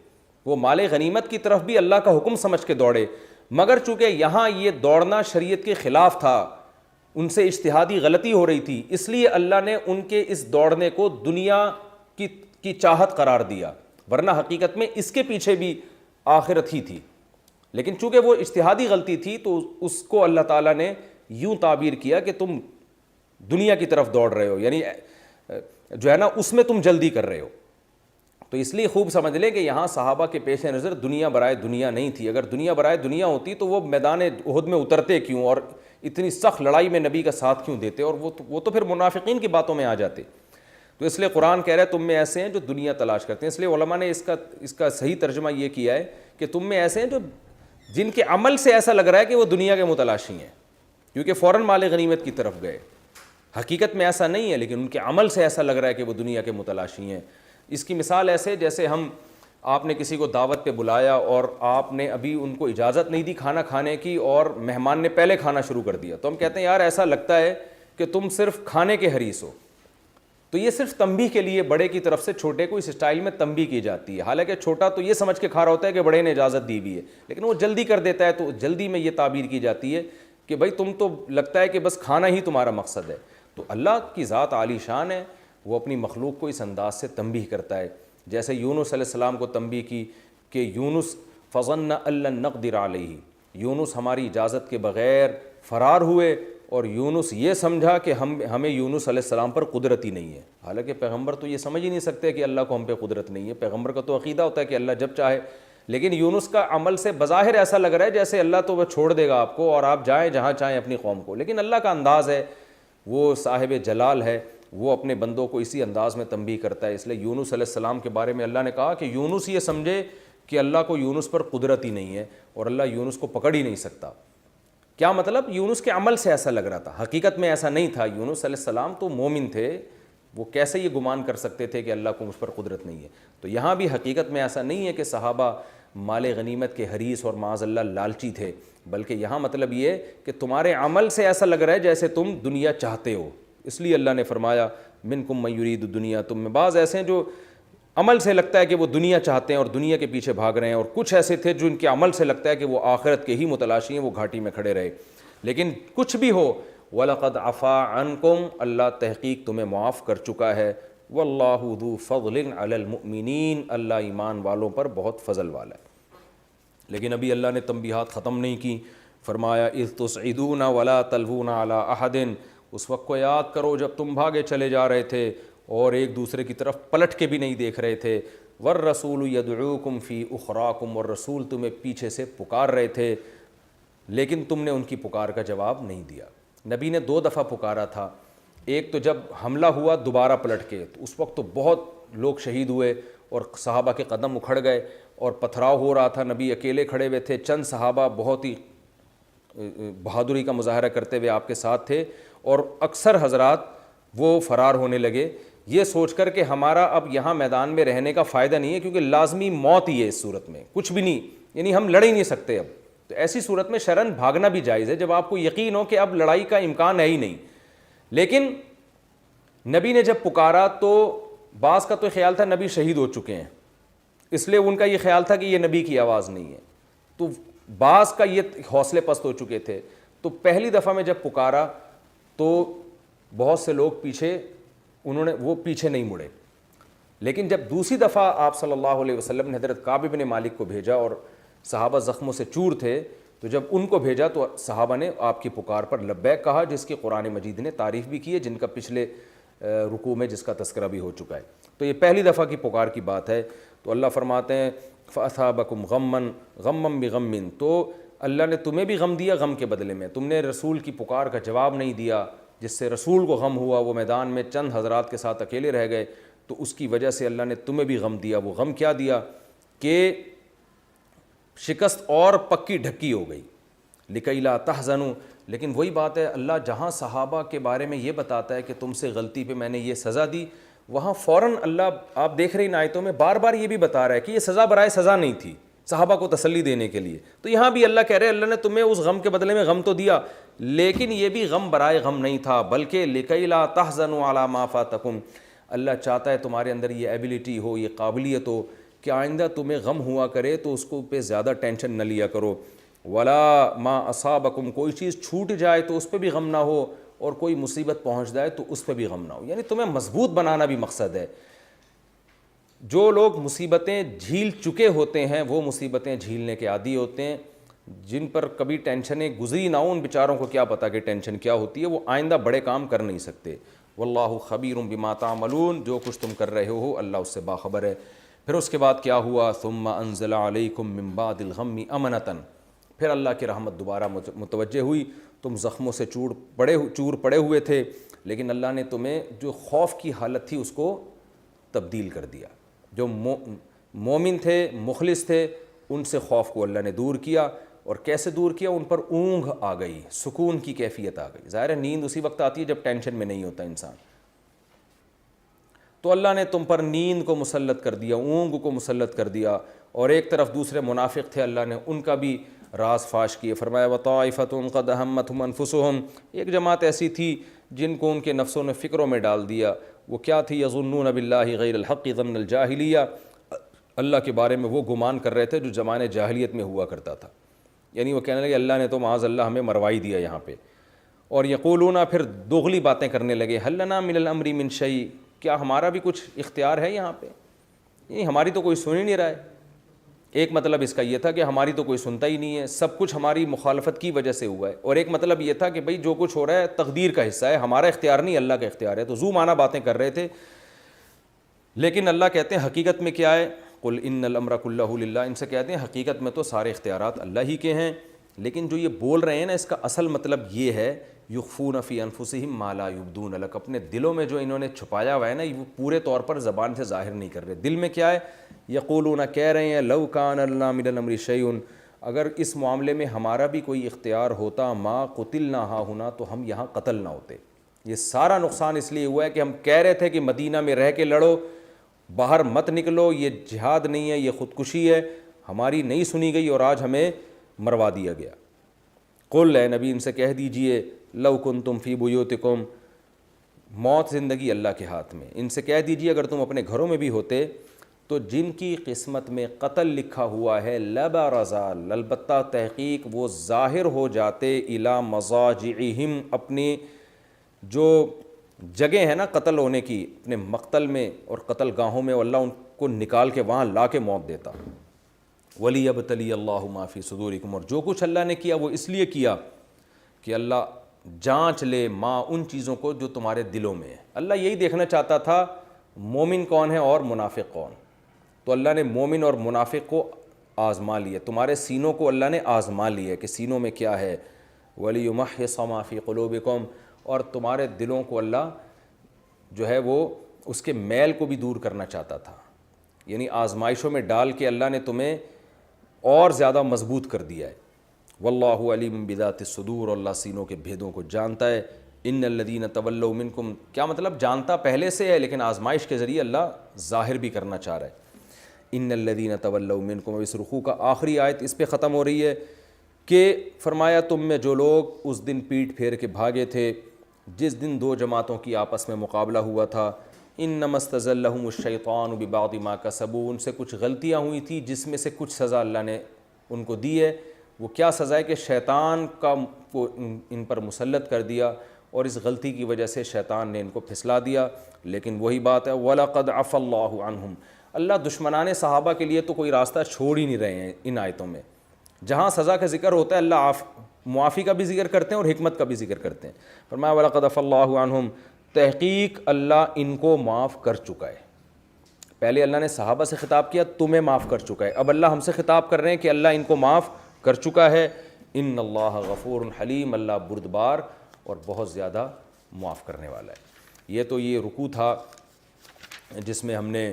وہ مال غنیمت کی طرف بھی اللہ کا حکم سمجھ کے دوڑے, مگر چونکہ یہاں یہ دوڑنا شریعت کے خلاف تھا, ان سے اجتہادی غلطی ہو رہی تھی, اس لیے اللہ نے ان کے اس دوڑنے کو دنیا کی چاہت قرار دیا, ورنہ حقیقت میں اس کے پیچھے بھی آخرت ہی تھی. لیکن چونکہ وہ اجتہادی غلطی تھی تو اس کو اللہ تعالیٰ نے یوں تعبیر کیا کہ تم دنیا کی طرف دوڑ رہے ہو, یعنی جو ہے نا اس میں تم جلدی کر رہے ہو. تو اس لیے خوب سمجھ لیں کہ یہاں صحابہ کے پیش نظر دنیا برائے دنیا نہیں تھی. اگر دنیا برائے دنیا ہوتی تو وہ میدان احد میں اترتے کیوں, اور اتنی سخت لڑائی میں نبی کا ساتھ کیوں دیتے, اور وہ تو پھر منافقین کی باتوں میں آ جاتے. تو اس لیے قرآن کہہ رہا ہے تم میں ایسے ہیں جو دنیا تلاش کرتے ہیں. اس لیے علماء نے اس کا صحیح ترجمہ یہ کیا ہے کہ تم میں ایسے ہیں جو جن کے عمل سے ایسا لگ رہا ہے کہ وہ دنیا کے متلاشی ہیں, کیونکہ فوراً مال غنیمت کی طرف گئے. حقیقت میں ایسا نہیں ہے, لیکن ان کے عمل سے ایسا لگ رہا ہے کہ وہ دنیا کے متلاشی ہیں. اس کی مثال ایسے جیسے آپ نے کسی کو دعوت پہ بلایا اور آپ نے ابھی ان کو اجازت نہیں دی کھانا کھانے کی, اور مہمان نے پہلے کھانا شروع کر دیا, تو ہم کہتے ہیں یار ایسا لگتا ہے کہ تم صرف کھانے کے حریص ہو. تو یہ صرف تنبیہ کے لیے بڑے کی طرف سے چھوٹے کو اس اسٹائل میں تنبیہ کی جاتی ہے. حالانکہ چھوٹا تو یہ سمجھ کے کھا رہا ہوتا ہے کہ بڑے نے اجازت دی ہوئی ہے, لیکن وہ جلدی کر دیتا ہے, تو جلدی میں یہ تعبیر کی جاتی ہے کہ بھائی تم تو لگتا ہے کہ بس کھانا ہی تمہارا مقصد ہے. تو اللہ کی ذات عالی شان ہے, وہ اپنی مخلوق کو اس انداز سے تنبیہ کرتا ہے. جیسے یونس علیہ السلام کو تنبیہ کی کہ یونس فظن ان لن نقدر علیہ, یونس ہماری اجازت کے بغیر فرار ہوئے, اور یونس یہ سمجھا کہ ہمیں یونس علیہ السلام پر قدرت ہی نہیں ہے. حالانکہ پیغمبر تو یہ سمجھ ہی نہیں سکتے کہ اللہ کو ہم پہ قدرت نہیں ہے. پیغمبر کا تو عقیدہ ہوتا ہے کہ اللہ جب چاہے, لیکن یونس کا عمل سے بظاہر ایسا لگ رہا ہے جیسے اللہ تو وہ چھوڑ دے گا آپ کو اور آپ جائیں جہاں چاہیں اپنی قوم کو, لیکن اللہ کا انداز ہے, وہ صاحب جلال ہے, وہ اپنے بندوں کو اسی انداز میں تنبیہ کرتا ہے. اس لیے یونس علیہ السلام کے بارے میں اللہ نے کہا کہ یونس یہ سمجھے کہ اللہ کو یونس پر قدرت ہی نہیں ہے اور اللہ یونس کو پکڑ ہی نہیں سکتا. کیا مطلب؟ یونس کے عمل سے ایسا لگ رہا تھا, حقیقت میں ایسا نہیں تھا. یونس علیہ السلام تو مومن تھے, وہ کیسے یہ گمان کر سکتے تھے کہ اللہ کو مجھ پر قدرت نہیں ہے. تو یہاں بھی حقیقت میں ایسا نہیں ہے کہ صحابہ مال غنیمت کے حریص اور معاذ اللہ لالچی تھے, بلکہ یہاں مطلب یہ کہ تمہارے عمل سے ایسا لگ رہا ہے جیسے تم دنیا چاہتے ہو. اس لیے اللہ نے فرمایا منکم من یرید الدنیا, تم میں بعض ایسے ہیں جو عمل سے لگتا ہے کہ وہ دنیا چاہتے ہیں اور دنیا کے پیچھے بھاگ رہے ہیں, اور کچھ ایسے تھے جو ان کے عمل سے لگتا ہے کہ وہ آخرت کے ہی متلاشی ہیں, وہ گھاٹی میں کھڑے رہے. لیکن کچھ بھی ہو, وَلَقَدْ عَفَا عَنْكُمْ, اللہ تحقیق تمہیں معاف کر چکا ہے. وَاللَّهُ ذُو فَضْلٍ عَلَى الْمُؤْمِنِينَ, اللہ ایمان والوں پر بہت فضل والا ہے. لیکن ابھی اللہ نے تنبیہات ختم نہیں کی. فرمایا اِذْ تُصْعِدُونَ وَلَا تَلْوُونَ عَلَىٰ أَحَدٍ, اس وقت کو یاد کرو جب تم بھاگے چلے جا رہے تھے اور ایک دوسرے کی طرف پلٹ کے بھی نہیں دیکھ رہے تھے. وَالرَّسُولُ يَدْعُوكُمْ فِي أُخْرَاكُمْ, اور رسول تمہیں پیچھے سے پکار رہے تھے لیکن تم نے ان کی پکار کا جواب نہیں دیا. نبی نے 2 دفعہ پکارا تھا, ایک تو جب حملہ ہوا دوبارہ پلٹ کے, تو اس وقت تو بہت لوگ شہید ہوئے اور صحابہ کے قدم اکھڑ گئے اور پتھراؤ ہو رہا تھا. نبی اکیلے کھڑے ہوئے تھے, چند صحابہ بہت ہی بہادری کا مظاہرہ کرتے ہوئے آپ کے ساتھ تھے, اور اکثر حضرات وہ فرار ہونے لگے یہ سوچ کر کہ ہمارا اب یہاں میدان میں رہنے کا فائدہ نہیں ہے, کیونکہ لازمی موت ہی ہے اس صورت میں, کچھ بھی نہیں, یعنی ہم لڑ ہی نہیں سکتے اب. تو ایسی صورت میں شرن بھاگنا بھی جائز ہے جب آپ کو یقین ہو کہ اب لڑائی کا امکان ہے ہی نہیں. لیکن نبی نے جب پکارا تو بعض کا تو خیال تھا نبی شہید ہو چکے ہیں, اس لیے ان کا یہ خیال تھا کہ یہ نبی کی آواز نہیں ہے. تو بعض کا یہ حوصلے پست ہو چکے تھے. تو پہلی دفعہ میں جب پکارا تو بہت سے لوگ پیچھے, وہ پیچھے نہیں مڑے. لیکن جب دوسری دفعہ آپ صلی اللہ علیہ وسلم نے حضرت کعب بن مالک کو بھیجا اور صحابہ زخموں سے چور تھے, تو جب ان کو بھیجا تو صحابہ نے آپ کی پکار پر لبیک کہا, جس کی قرآن مجید نے تعریف بھی کی ہے, جن کا پچھلے رکوع میں جس کا تذکرہ بھی ہو چکا ہے. تو یہ پہلی دفعہ کی پکار کی بات ہے. تو اللہ فرماتے ہیں فَأَثَابَكُمْ غَمًّا غَمًّا بِغَمٍّ, تو اللہ نے تمہیں بھی غم دیا غم کے بدلے میں. تم نے رسول کی پکار کا جواب نہیں دیا, جس سے رسول کو غم ہوا, وہ میدان میں چند حضرات کے ساتھ اکیلے رہ گئے, تو اس کی وجہ سے اللہ نے تمہیں بھی غم دیا. وہ غم کیا دیا کہ شکست اور پکی ڈھکی ہو گئی. لِكَيْ لَا تَحْزَنُوا, لیکن وہی بات ہے, اللہ جہاں صحابہ کے بارے میں یہ بتاتا ہے کہ تم سے غلطی پہ میں نے یہ سزا دی, وہاں فوراً اللہ آپ دیکھ رہے ان آیتوں میں بار بار یہ بھی بتا رہا ہے کہ یہ سزا برائے سزا نہیں تھی, صحابہ کو تسلی دینے کے لیے. تو یہاں بھی اللہ کہہ رہے اللہ نے تمہیں اس غم کے بدلے میں غم تو دیا, لیکن یہ بھی غم برائے غم نہیں تھا, بلکہ لِكَيْ لَا تَحْزَنُوا عَلَىٰ مَا فَاتَكُمْ, اللہ چاہتا ہے تمہارے اندر یہ ایبیلٹی ہو, یہ قابلیت ہو کہ آئندہ تمہیں غم ہوا کرے تو اس کو پہ زیادہ ٹینشن نہ لیا کرو. وَلَا مَا أَصَابَكُمْ, کوئی چیز چھوٹ جائے تو اس پہ بھی غم نہ ہو, اور کوئی مصیبت پہنچ جائے تو اس پہ بھی غم نہ ہو. یعنی تمہیں مضبوط بنانا بھی مقصد ہے. جو لوگ مصیبتیں جھیل چکے ہوتے ہیں وہ مصیبتیں جھیلنے کے عادی ہوتے ہیں. جن پر کبھی ٹینشنیں گزری نہ ہوں ان بیچاروں کو کیا پتہ کہ ٹینشن کیا ہوتی ہے, وہ آئندہ بڑے کام کر نہیں سکتے. واللہ خبیر بما تعملون, جو کچھ تم کر رہے ہو اللہ اس سے باخبر ہے. پھر اس کے بعد کیا ہوا, ثم انزل علیکم من بعد الغم امنۃ, پھر اللہ کی رحمت دوبارہ متوجہ ہوئی. تم زخموں سے چور پڑے ہوئے تھے, لیکن اللہ نے تمہیں جو خوف کی حالت تھی اس کو تبدیل کر دیا. جو مومن تھے, مخلص تھے, ان سے خوف کو اللہ نے دور کیا. اور کیسے دور کیا, ان پر اونگ آ گئی, سکون کی کیفیت آ گئی. ظاہر ہے نیند اسی وقت آتی ہے جب ٹینشن میں نہیں ہوتا انسان. تو اللہ نے تم پر نیند کو مسلط کر دیا, اونگ کو مسلط کر دیا. اور ایک طرف دوسرے منافق تھے, اللہ نے ان کا بھی راز فاش کیے. فرمایا وَطَائِفَةٌ قَدْ أَهَمَّتْهُمْ أَنفُسُهُمْ, ایک جماعت ایسی تھی جن کو ان کے نفسوں نے فکروں میں ڈال دیا. وہ کیا تھی, يَظُنُّونَ بِاللَّهِ غَيْرَ الْحَقِّ ظَنَّ الْجَاهِلِيَّةِ, اللہ کے بارے میں وہ گمان کر رہے تھے جو زمانے جاہلیت میں ہوا کرتا تھا. یعنی وہ کہنے لگے اللہ نے تو معاذ اللہ ہمیں مروائی دیا یہاں پہ. اور یقولون پھر دوغلی باتیں کرنے لگے حل لنا من الامر من شیء, کیا ہمارا بھی کچھ اختیار ہے یہاں پہ, یعنی ہماری تو کوئی سن ہی نہیں رہا ہے. ایک مطلب اس کا یہ تھا کہ ہماری تو کوئی سنتا ہی نہیں ہے, سب کچھ ہماری مخالفت کی وجہ سے ہوا ہے. اور ایک مطلب یہ تھا کہ بھئی جو کچھ ہو رہا ہے تقدیر کا حصہ ہے, ہمارا اختیار نہیں اللہ کا اختیار ہے. تو زو معنی باتیں کر رہے تھے. لیکن اللہ کہتے ہیں حقیقت میں کیا ہے, قل ان الامر کلہ للہ, ان سے کہتے ہیں حقیقت میں تو سارے اختیارات اللہ ہی کے ہیں. لیکن جو یہ بول رہے ہیں نا, اس کا اصل مطلب یہ ہے یخفون فی انفسہم ما لا یبدون لک, اپنے دلوں میں جو انہوں نے چھپایا ہوا ہے نا وہ پورے طور پر زبان سے ظاہر نہیں کر رہے. دل میں کیا ہے, یقولون کہہ رہے ہیں لو کان لنا من الامر شیء, اگر اس معاملے میں ہمارا بھی کوئی اختیار ہوتا ما قتلنا ہا ہونا, تو ہم یہاں قتل نہ ہوتے. یہ سارا نقصان اس لیے ہوا ہے کہ ہم کہہ رہے تھے کہ مدینہ میں رہ کے لڑو, باہر مت نکلو, یہ جہاد نہیں ہے, یہ خودکشی ہے. ہماری نہیں سنی گئی اور آج ہمیں مروا دیا گیا. قل, اے نبی ان سے کہہ دیجئے لو کنتم فی بیوتکم, موت زندگی اللہ کے ہاتھ میں. ان سے کہہ دیجئے اگر تم اپنے گھروں میں بھی ہوتے تو جن کی قسمت میں قتل لکھا ہوا ہے لبرزا, البتہ تحقیق وہ ظاہر ہو جاتے, الی مضاجعہم, اپنی جو جگہ ہے نا قتل ہونے کی, اپنے مقتل میں اور قتل گاہوں میں, اللہ ان کو نکال کے وہاں لا کے موت دیتا. وَلِيَبْتَلِيَ اللَّهُ مَا فِي صُدُورِكُمْ, اور جو کچھ اللہ نے کیا وہ اس لیے کیا کہ اللہ جانچ لے ماں ان چیزوں کو جو تمہارے دلوں میں ہے. اللہ یہی دیکھنا چاہتا تھا مومن کون ہے اور منافق کون. تو اللہ نے مومن اور منافق کو آزما لیا, تمہارے سینوں کو اللہ نے آزما لیا کہ سینوں میں کیا ہے. وَلِيُمَحِّصَ مَا فِي قُلُوبِكُمْ, اور تمہارے دلوں کو اللہ جو ہے وہ اس کے میل کو بھی دور کرنا چاہتا تھا. یعنی آزمائشوں میں ڈال کے اللہ نے تمہیں اور زیادہ مضبوط کر دیا ہے. واللہ علیم بذات الصدور, اللہ سینوں کے بھیدوں کو جانتا ہے. ان الذین تولوا منکم, کیا مطلب جانتا پہلے سے ہے لیکن آزمائش کے ذریعے اللہ ظاہر بھی کرنا چاہ رہا ہے. ان الذین تولوا منکم, اس رکوع کا آخری آیت اس پہ ختم ہو رہی ہے کہ فرمایا تم میں جو لوگ اس دن پیٹ پھیر کے بھاگے تھے جس دن دو جماعتوں کی آپس میں مقابلہ ہوا تھا. انما استزلهم الشیطان ببعض ما کسبوا, ان سے کچھ غلطیاں ہوئی تھی جس میں سے کچھ سزا اللہ نے ان کو دی ہے. وہ کیا سزا ہے کہ شیطان کو ان پر مسلط کر دیا اور اس غلطی کی وجہ سے شیطان نے ان کو پھسلا دیا. لیکن وہی بات ہے وَلَقَدْ عَفَى اللَّهُ عَنْهُمْ, اللہ دشمنان صحابہ کے لیے تو کوئی راستہ چھوڑ ہی نہیں رہے ہیں ان آیتوں میں. جہاں سزا کا ذکر ہوتا ہے اللہ معافی کا بھی ذکر کرتے ہیں اور حکمت کا بھی ذکر کرتے ہیں. فرمایا وَلَقَدْ عَفَى اللَّهُ عَنْهُمْ, تحقیق اللہ ان کو معاف کر چکا ہے. پہلے اللہ نے صحابہ سے خطاب کیا تمہیں معاف کر چکا ہے, اب اللہ ہم سے خطاب کر رہے ہیں کہ اللہ ان کو معاف کر چکا ہے. ان اللہ غفور حلیم, اللہ بردبار اور بہت زیادہ معاف کرنے والا ہے. یہ رکوع تھا جس میں ہم نے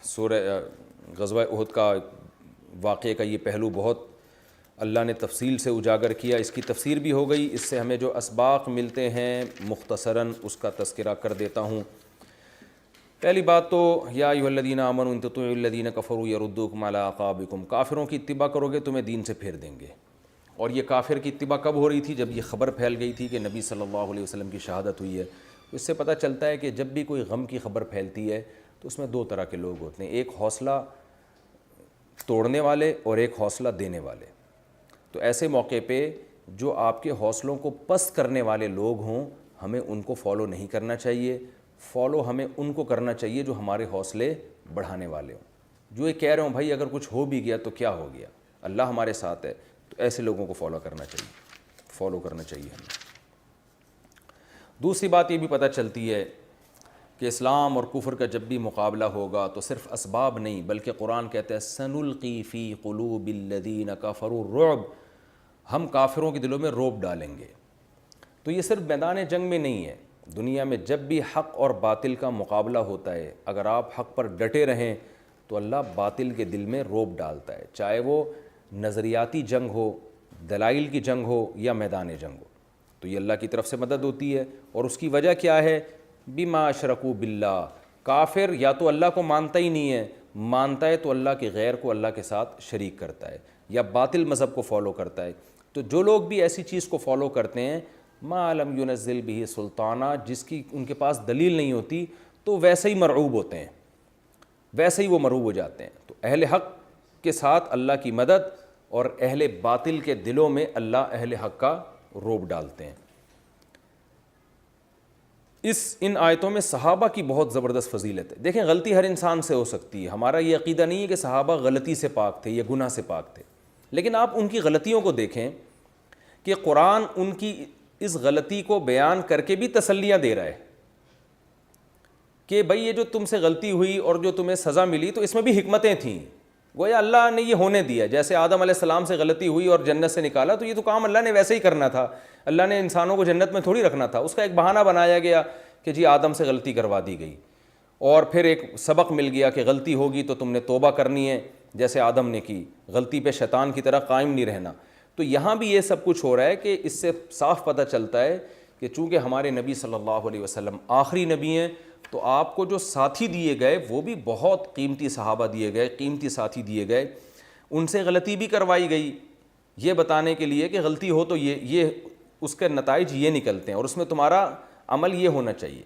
سورہ غزوہ احد کا واقعے کا یہ پہلو بہت اللہ نے تفصیل سے اجاگر کیا. اس کی تفسیر بھی ہو گئی, اس سے ہمیں جو اسباق ملتے ہیں مختصراً اس کا تذکرہ کر دیتا ہوں. پہلی بات تو یا ایھا الذین آمنوا ان تطیعوا الذین کفروا یردوکم علی اعقابکم, کافروں کی اتباع کرو گے تمہیں دین سے پھیر دیں گے. اور یہ کافر کی اتباع کب ہو رہی تھی؟ جب یہ خبر پھیل گئی تھی کہ نبی صلی اللہ علیہ وسلم کی شہادت ہوئی ہے. اس سے پتہ چلتا ہے کہ جب بھی کوئی غم کی خبر پھیلتی ہے تو اس میں دو طرح کے لوگ ہوتے ہیں, ایک حوصلہ توڑنے والے اور ایک حوصلہ دینے والے. تو ایسے موقع پہ جو آپ کے حوصلوں کو پست کرنے والے لوگ ہوں ہمیں ان کو فالو نہیں کرنا چاہیے. فالو ہمیں ان کو کرنا چاہیے جو ہمارے حوصلے بڑھانے والے ہوں, جو یہ کہہ رہے ہوں بھائی اگر کچھ ہو بھی گیا تو کیا ہو گیا, اللہ ہمارے ساتھ ہے. تو ایسے لوگوں کو فالو کرنا چاہیے ہمیں. دوسری بات یہ بھی پتہ چلتی ہے کہ اسلام اور کفر کا جب بھی مقابلہ ہوگا تو صرف اسباب نہیں بلکہ قرآن کہتا ہے سنلقی فی قلوب الذین کفروا الرعب, ہم کافروں کے دلوں میں رعب ڈالیں گے. تو یہ صرف میدان جنگ میں نہیں ہے, دنیا میں جب بھی حق اور باطل کا مقابلہ ہوتا ہے اگر آپ حق پر ڈٹے رہیں تو اللہ باطل کے دل میں رعب ڈالتا ہے, چاہے وہ نظریاتی جنگ ہو, دلائل کی جنگ ہو یا میدان جنگ ہو. تو یہ اللہ کی طرف سے مدد ہوتی ہے. اور اس کی وجہ کیا ہے؟ بما اشرکوا باللہ, کافر یا تو اللہ کو مانتا ہی نہیں ہے, مانتا ہے تو اللہ کے غیر کو اللہ کے ساتھ شریک کرتا ہے یا باطل مذہب کو فالو کرتا ہے. تو جو لوگ بھی ایسی چیز کو فالو کرتے ہیں ما لم ینزل بہ سلطانہ, جس کی ان کے پاس دلیل نہیں ہوتی, تو ویسے ہی مرعوب ہوتے ہیں, ویسے ہی وہ مرعوب ہو جاتے ہیں. تو اہل حق کے ساتھ اللہ کی مدد اور اہل باطل کے دلوں میں اللہ اہل حق کا رعب ڈالتے ہیں۔ ان آیتوں میں صحابہ کی بہت زبردست فضیلت ہے۔ دیکھیں غلطی ہر انسان سے ہو سکتی ہے، ہمارا یہ عقیدہ نہیں ہے کہ صحابہ غلطی سے پاک تھے یا گناہ سے پاک تھے، لیکن آپ ان کی غلطیوں کو دیکھیں کہ قرآن ان کی اس غلطی کو بیان کر کے بھی تسلیاں دے رہا ہے کہ بھئی یہ جو تم سے غلطی ہوئی اور جو تمہیں سزا ملی تو اس میں بھی حکمتیں تھیں، گویا اللہ نے یہ ہونے دیا۔ جیسے آدم علیہ السلام سے غلطی ہوئی اور جنت سے نکالا تو یہ تو کام اللہ نے ویسے ہی کرنا تھا، اللہ نے انسانوں کو جنت میں تھوڑی رکھنا تھا، اس کا ایک بہانہ بنایا گیا کہ جی آدم سے غلطی کروا دی گئی، اور پھر ایک سبق مل گیا کہ غلطی ہوگی تو تم نے توبہ کرنی ہے جیسے آدم نے کی، غلطی پہ شیطان کی طرح قائم نہیں رہنا۔ تو یہاں بھی یہ سب کچھ ہو رہا ہے کہ اس سے صاف پتہ چلتا ہے کہ چونکہ ہمارے نبی صلی اللہ علیہ وسلم آخری نبی ہیں تو آپ کو جو ساتھی دیے گئے وہ بھی بہت قیمتی صحابہ دیے گئے، قیمتی ساتھی دیے گئے، ان سے غلطی بھی کروائی گئی یہ بتانے کے لیے کہ غلطی ہو تو یہ اس کے نتائج یہ نکلتے ہیں اور اس میں تمہارا عمل یہ ہونا چاہیے۔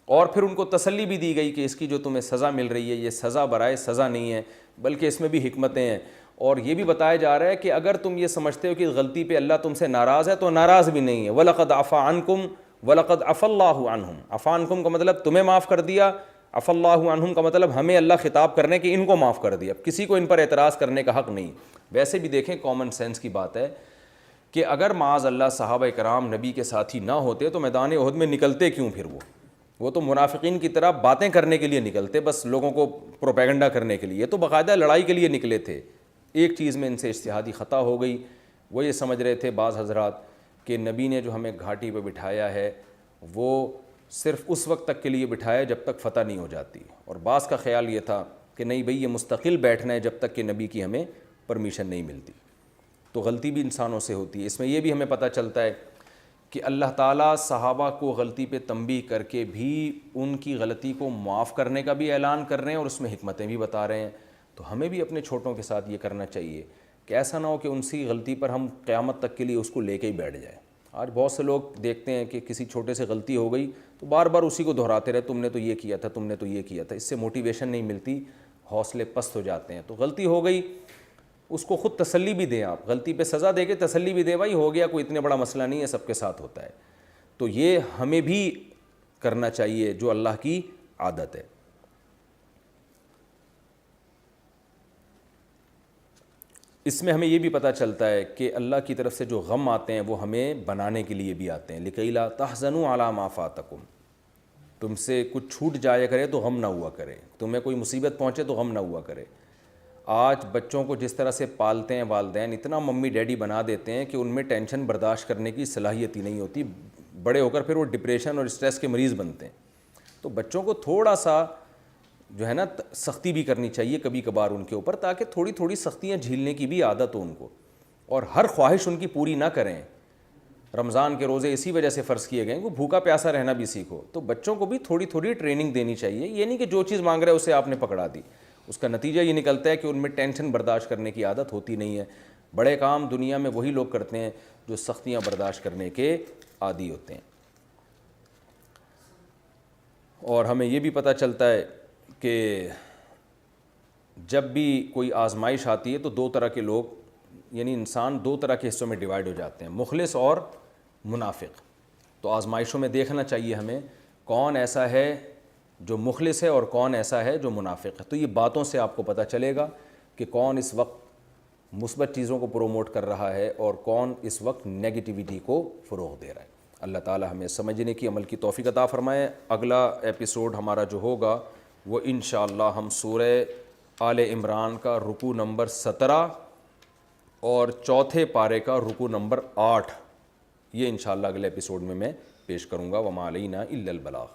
اور پھر ان کو تسلی بھی دی گئی کہ اس کی جو تمہیں سزا مل رہی ہے یہ سزا برائے سزا نہیں ہے بلکہ اس میں بھی حکمتیں ہیں، اور یہ بھی بتایا جا رہا ہے کہ اگر تم یہ سمجھتے ہو کہ غلطی پہ اللہ تم سے ناراض ہے تو ناراض بھی نہیں ہے۔ وَلَقَدْ عَفَا عَنْكُمْ وَلَقَدْ عَفَا اللَّهُ عَنْهُمْ، عَفَا عَنْكُمْ کا مطلب تمہیں معاف کر دیا، عَفَا اللَّهُ عَنْهُمْ کا مطلب ہمیں اللہ خطاب کرنے کہ ان کو معاف کر دیا، کسی کو ان پر اعتراض کرنے کا حق نہیں۔ ویسے بھی دیکھیں کامن سینس کی بات ہے کہ اگر معاذ اللہ صحابہ کرام نبی کے ساتھی نہ ہوتے تو میدان احد میں نکلتے کیوں؟ پھر وہ تو منافقین کی طرح باتیں کرنے کے لیے نکلتے، بس لوگوں کو پروپیگنڈا کرنے کے لیے، تو باقاعدہ لڑائی کے لیے نکلے تھے۔ ایک چیز میں ان سے اجتہادی خطا ہو گئی، وہ یہ سمجھ رہے تھے بعض حضرات کہ نبی نے جو ہمیں گھاٹی پہ بٹھایا ہے وہ صرف اس وقت تک کے لیے بٹھایا جب تک فتح نہیں ہو جاتی، اور بعض کا خیال یہ تھا کہ نہیں بھئی یہ مستقل بیٹھنا ہے جب تک کہ نبی کی ہمیں پرمیشن نہیں ملتی۔ تو غلطی بھی انسانوں سے ہوتی ہے۔ اس میں یہ بھی ہمیں پتہ چلتا ہے کہ اللہ تعالیٰ صحابہ کو غلطی پہ تنبیہ کر کے بھی ان کی غلطی کو معاف کرنے کا بھی اعلان کر رہے ہیں اور اس میں حکمتیں بھی بتا رہے ہیں۔ تو ہمیں بھی اپنے چھوٹوں کے ساتھ یہ کرنا چاہیے کہ ایسا نہ ہو کہ ان سی غلطی پر ہم قیامت تک کے لیے اس کو لے کے ہی بیٹھ جائیں۔ آج بہت سے لوگ دیکھتے ہیں کہ کسی چھوٹے سے غلطی ہو گئی تو بار بار اسی کو دہراتے رہے، تم نے تو یہ کیا تھا، تم نے تو یہ کیا تھا، اس سے موٹیویشن نہیں ملتی، حوصلے پست ہو جاتے ہیں۔ تو غلطی ہو گئی اس کو خود تسلی بھی دیں، آپ غلطی پہ سزا دے کے تسلی بھی دیں، بھائی ہو گیا، کوئی اتنے بڑا مسئلہ نہیں ہے، سب کے ساتھ ہوتا ہے۔ تو یہ ہمیں بھی کرنا چاہیے جو اللہ کی عادت ہے۔ اس میں ہمیں یہ بھی پتہ چلتا ہے کہ اللہ کی طرف سے جو غم آتے ہیں وہ ہمیں بنانے کے لیے بھی آتے ہیں۔ لِكَيْ لَا تَحْزَنُوا عَلَىٰ مَا فَاتَكُمْ، تم سے کچھ چھوٹ جایا کرے تو غم نہ ہوا کرے، تمہیں کوئی مصیبت پہنچے تو غم نہ ہوا کرے۔ آج بچوں کو جس طرح سے پالتے ہیں والدین، اتنا ممی ڈیڈی بنا دیتے ہیں کہ ان میں ٹینشن برداشت کرنے کی صلاحیت ہی نہیں ہوتی، بڑے ہو کر پھر وہ ڈپریشن اور اسٹریس کے مریض بنتے ہیں۔ تو بچوں کو تھوڑا سا جو ہے نا سختی بھی کرنی چاہیے کبھی کبھار ان کے اوپر، تاکہ تھوڑی تھوڑی سختیاں جھیلنے کی بھی عادت ہو ان کو، اور ہر خواہش ان کی پوری نہ کریں۔ رمضان کے روزے اسی وجہ سے فرض کیے گئے کہ بھوکا پیاسا رہنا بھی سیکھو، تو بچوں کو بھی تھوڑی تھوڑی ٹریننگ دینی چاہیے۔ یہ نہیں کہ جو چیز مانگ رہے اسے آپ نے پکڑا دی، اس کا نتیجہ یہ نکلتا ہے کہ ان میں ٹینشن برداشت کرنے کی عادت ہوتی نہیں ہے۔ بڑے کام دنیا میں وہی لوگ کرتے ہیں جو سختیاں برداشت کرنے کے عادی ہوتے ہیں۔ اور ہمیں یہ بھی پتہ چلتا ہے کہ جب بھی کوئی آزمائش آتی ہے تو دو طرح کے لوگ، یعنی انسان دو طرح کے حصوں میں ڈیوائیڈ ہو جاتے ہیں، مخلص اور منافق۔ تو آزمائشوں میں دیکھنا چاہیے ہمیں کون ایسا ہے جو مخلص ہے اور کون ایسا ہے جو منافق ہے۔ تو یہ باتوں سے آپ کو پتہ چلے گا کہ کون اس وقت مثبت چیزوں کو پروموٹ کر رہا ہے اور کون اس وقت نیگیٹیوٹی کو فروغ دے رہا ہے۔ اللہ تعالی ہمیں سمجھنے کی، عمل کی توفیق عطا فرمائے۔ اگلا ایپیسوڈ ہمارا جو ہوگا وہ انشاءاللہ ہم سورہ آل عمران کا رکوع نمبر 17 اور چوتھے پارے کا رکوع نمبر 8، یہ انشاءاللہ اگلے ایپیسوڈ میں پیش کروں گا۔ وما علینا الا البلاغ۔